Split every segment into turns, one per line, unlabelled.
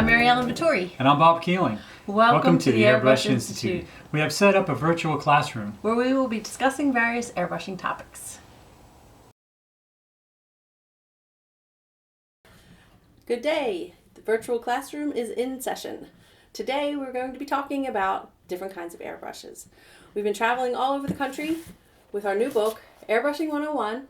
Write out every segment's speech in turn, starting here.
I'm Maryellen Vettori.
And I'm Bob Keeling.
Welcome to the Airbrush Institute.
We have set up a virtual classroom
where we will be discussing various airbrushing topics. Good day. The virtual classroom is in session. Today we're going to be talking about different kinds of airbrushes. We've been traveling all over the country with our new book, Airbrushing 101.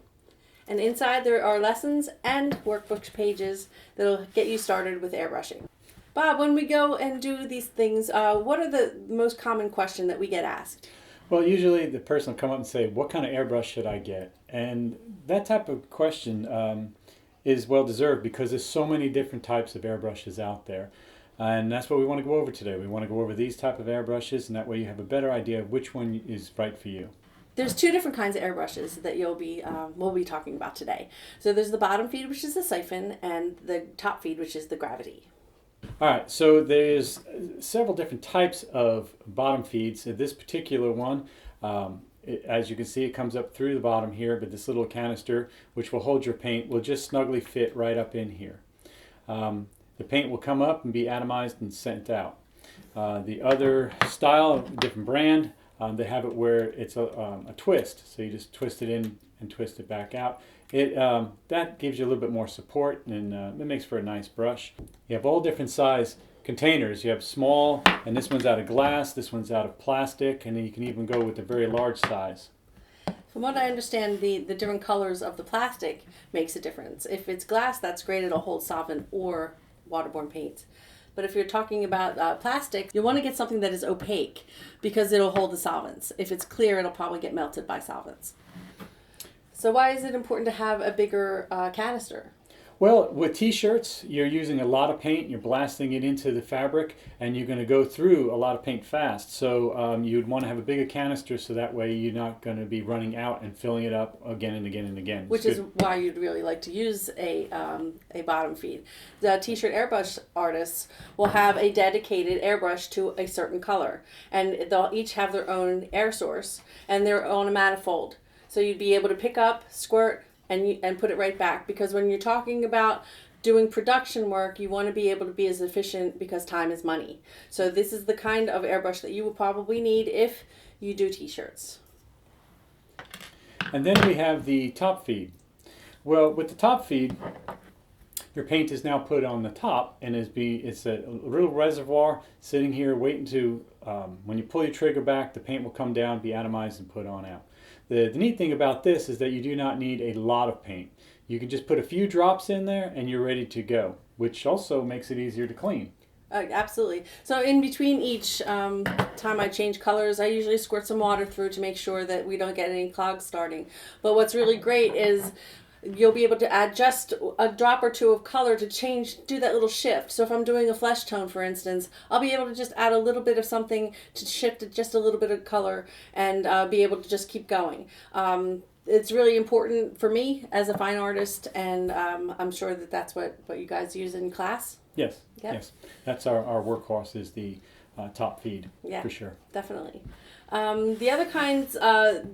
And inside there are lessons and workbook pages that'll get you started with airbrushing. Bob, when we go and do these things, what are the most common questions that we get asked?
Well, usually the person will come up and say, what kind of airbrush should I get? And that type of question is well deserved because there's so many different types of airbrushes out there. And that's what we want to go over today. We want to go over these type of airbrushes, and that way you have a better idea of which one is right for you.
There's two different kinds of airbrushes that we'll be talking about today. So there's the bottom feed, which is the siphon, and the top feed, which is the gravity.
All right, so there's several different types of bottom feeds. This particular one, as you can see, it comes up through the bottom here, but this little canister, which will hold your paint, will just snugly fit right up in here. The paint will come up and be atomized and sent out. The other style, different brand, they have it where it's a twist, so you just twist it in and twist it back out. That gives you a little bit more support, and it makes for a nice brush. You have all different size containers. You have small, and this one's out of glass, this one's out of plastic, and then you can even go with the very large size.
From what I understand, the different colors of the plastic makes a difference. If it's glass, that's great, it'll hold solvent or waterborne paints. But if you're talking about plastic, you want to get something that is opaque because it'll hold the solvents. If it's clear, it'll probably get melted by solvents. So why is it important to have a bigger canister?
Well, with t-shirts, you're using a lot of paint, you're blasting it into the fabric, and you're going to go through a lot of paint fast. So you'd want to have a bigger canister so that way you're not going to be running out and filling it up again and again and again.
Which is why you'd really like to use a bottom feed. The t-shirt airbrush artists will have a dedicated airbrush to a certain color, and they'll each have their own air source and their own manifold. So you'd be able to pick up, squirt, and put it right back, because when you're talking about doing production work, you want to be able to be as efficient because time is money. So this is the kind of airbrush that you will probably need if you do t-shirts.
And then we have the top feed. Well, with the top feed, your paint is now put on the top, and it's a little reservoir sitting here waiting to, when you pull your trigger back, the paint will come down, be atomized, and put on out. The neat thing about this is that you do not need a lot of paint. You can just put a few drops in there and you're ready to go, which also makes it easier to clean.
Absolutely. So in between each time I change colors, I usually squirt some water through to make sure that we don't get any clogs starting. But what's really great is you'll be able to add just a drop or two of color to do that little shift. So if I'm doing a flesh tone, for instance, I'll be able to just add a little bit of something to shift it just a little bit of color and be able to just keep going. It's really important for me as a fine artist, and I'm sure that that's what you guys use in class.
Yes,
Yep.
yes. That's our workhorse is the top feed, for sure.
Definitely. The other kinds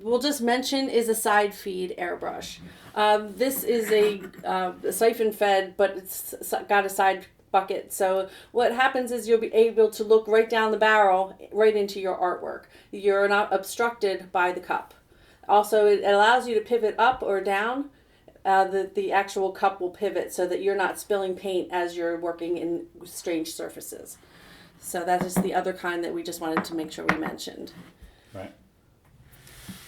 we'll just mention is a side feed airbrush. This is a siphon fed, but it's got a side bucket. So what happens is you'll be able to look right down the barrel, right into your artwork. You're not obstructed by the cup. Also, it allows you to pivot up or down. The actual cup will pivot so that you're not spilling paint as you're working in strange surfaces. So that is the other kind that we just wanted to make sure we mentioned.
Right.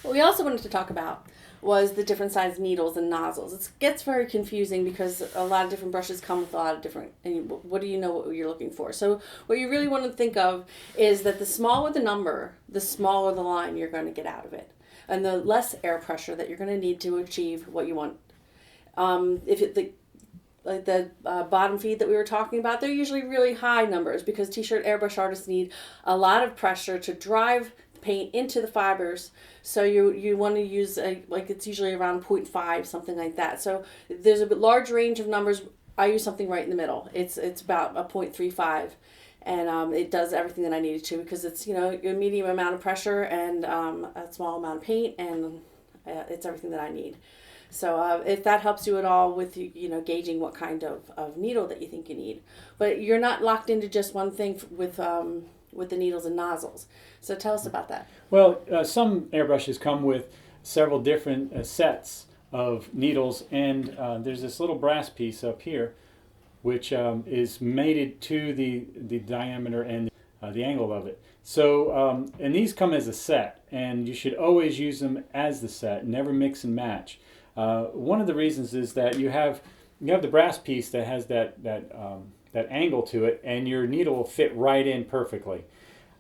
What we also wanted to talk about was the different size needles and nozzles. It gets very confusing because a lot of different brushes come with a lot of different, and what do you know what you're looking for? So what you really want to think of is that the smaller the number, the smaller the line you're going to get out of it, and the less air pressure that you're going to need to achieve what you want. Like the bottom feed that we were talking about, they're usually really high numbers because t-shirt airbrush artists need a lot of pressure to drive the paint into the fibers. So you want to use it's usually around 0.5, something like that. So there's a large range of numbers. I use something right in the middle. It's about a 0.35, and it does everything that I needed to because it's a medium amount of pressure and a small amount of paint, and it's everything that I need. So if that helps you at all with gauging what kind of needle that you think you need, but you're not locked into just one thing with the needles and nozzles. So tell us about that.
Well, some airbrushes come with several different sets of needles, and there's this little brass piece up here which is mated to the diameter and the angle of it. So, and these come as a set, and you should always use them as the set, never mix and match. One of the reasons is that you have the brass piece that has that angle to it, and your needle will fit right in perfectly.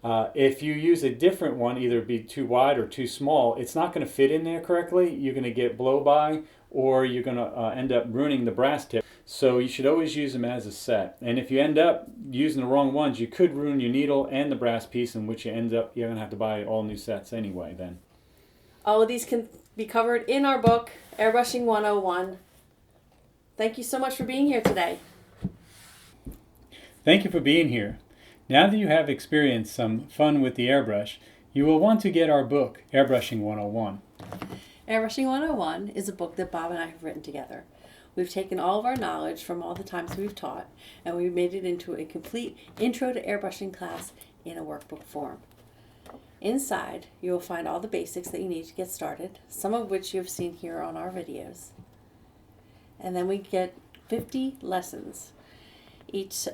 If you use a different one, either be too wide or too small, it's not going to fit in there correctly. You're going to get blow by, or you're going to end up ruining the brass tip. So you should always use them as a set. And if you end up using the wrong ones, you could ruin your needle and the brass piece, in which you're going to have to buy all new sets anyway then.
All of these can be covered in our book, Airbrushing 101. Thank you so much for being here today.
Thank you for being here. Now that you have experienced some fun with the airbrush, you will want to get our book, Airbrushing 101.
Airbrushing 101 is a book that Bob and I have written together. We've taken all of our knowledge from all the times we've taught, and we've made it into a complete intro to airbrushing class in a workbook form. Inside, you will find all the basics that you need to get started, some of which you've seen here on our videos. And then we get 50 lessons. Each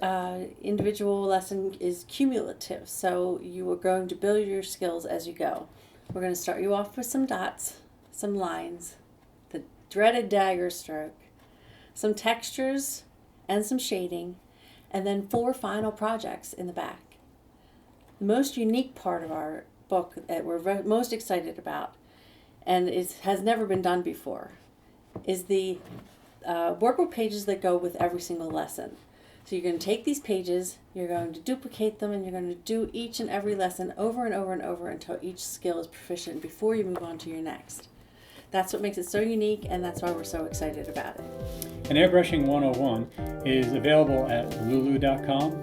individual lesson is cumulative, so you are going to build your skills as you go. We're going to start you off with some dots, some lines, the dreaded dagger stroke, some textures and some shading, and then 4 final projects in the back. The most unique part of our book that we're most excited about, and has never been done before, is the workbook pages that go with every single lesson. So you're going to take these pages, you're going to duplicate them, and you're going to do each and every lesson over and over and over until each skill is proficient before you move on to your next. That's what makes it so unique, and that's why we're so excited about it.
And Airbrushing 101 is available at lulu.com,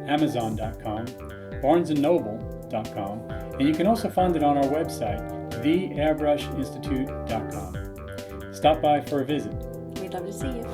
amazon.com, barnesandnoble.com, and you can also find it on our website, theairbrushinstitute.com. Stop by for a visit.
We'd love to see you.